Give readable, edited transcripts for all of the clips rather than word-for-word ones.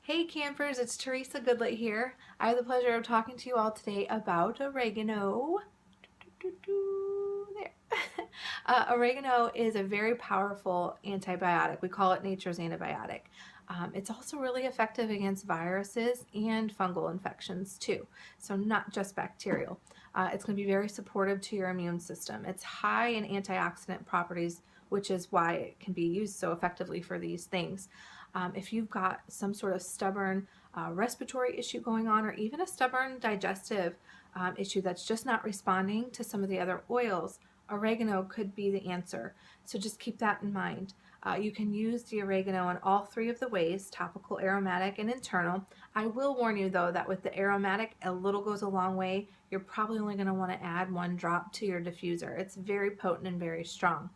Hey campers, it's Teresa Goodlet here. I have the pleasure of talking to you all today about oregano. There. Oregano is a very powerful antibiotic. We call it nature's antibiotic. It's also really effective against viruses and fungal infections too, so not just bacterial. It's going to be very supportive to your immune system. It's high in antioxidant properties, which is why it can be used so effectively for these things. If you've got some sort of stubborn respiratory issue going on, or even a stubborn digestive issue that's just not responding to some of the other oils, oregano could be the answer. So just keep that in mind. You can use the oregano in all three of the ways: topical, aromatic, and internal. I will warn you though that with the aromatic, a little goes a long way. You're probably only going to want to add 1 drop to your diffuser. It's very potent and very strong.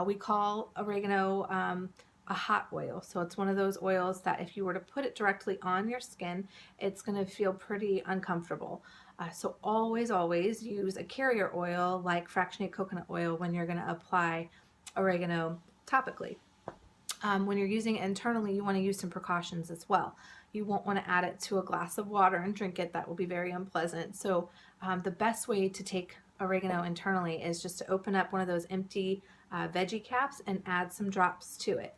We call oregano a hot oil. So it's one of those oils that if you were to put it directly on your skin, it's going to feel pretty uncomfortable. So always use a carrier oil like fractionated coconut oil when you're going to apply oregano topically. When you're using it internally, you want to use some precautions as well. You won't want to add it to a glass of water and drink it. That will be very unpleasant. So the best way to take oregano internally is just to open up one of those empty veggie caps and add some drops to it.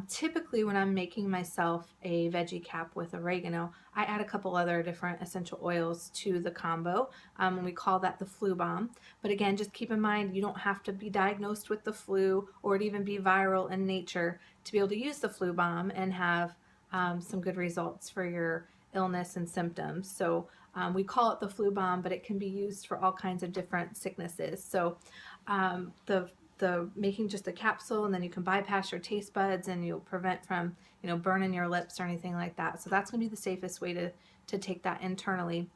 Typically when I'm making myself a veggie cap with oregano, I add a couple other different essential oils to the combo, and we call that the flu bomb. But again, just keep in mind you don't have to be diagnosed with the flu or it even be viral in nature to be able to use the flu bomb and have some good results for your illness and symptoms. So we call it the flu bomb, but it can be used for all kinds of different sicknesses. So the making just a capsule, and then you can bypass your taste buds and you'll prevent from burning your lips or anything like that. So that's going to be the safest way to take that internally.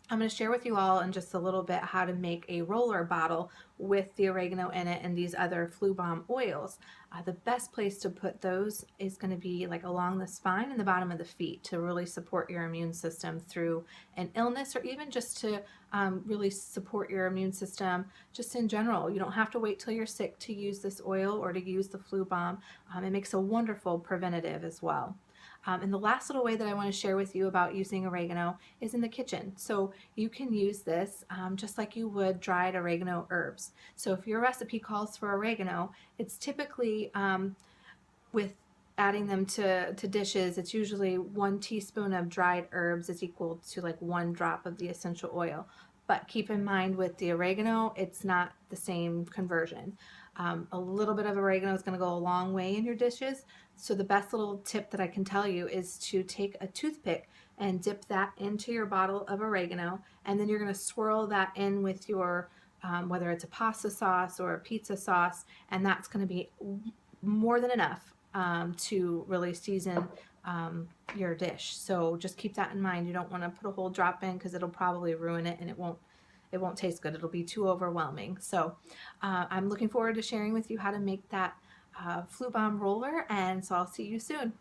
I'm going to share with you all in just a little bit how to make a roller bottle with the oregano in it and these other flu bomb oils. The best place to put those is going to be like along the spine and the bottom of the feet to really support your immune system through an illness, or even just to really support your immune system just in general. You don't have to wait till you're sick to use this oil or to use the flu bomb. It makes a wonderful preventative as well. And the last little way that I want to share with you about using oregano is in the kitchen. So you can use this just like you would dried oregano herbs. So if your recipe calls for oregano, it's typically with adding them to dishes, it's usually 1 teaspoon of dried herbs is equal to like 1 drop of the essential oil. But keep in mind with the oregano, it's not the same conversion. A little bit of oregano is going to go a long way in your dishes. So the best little tip that I can tell you is to take a toothpick and dip that into your bottle of oregano, and then you're going to swirl that in with your whether it's a pasta sauce or a pizza sauce, and that's going to be more than enough to really season your dish. So just keep that in mind. You don't want to put a whole drop in because it'll probably ruin it and it won't taste good. It'll be too overwhelming. So I'm looking forward to sharing with you how to make that flu bomb roller, and so I'll see you soon.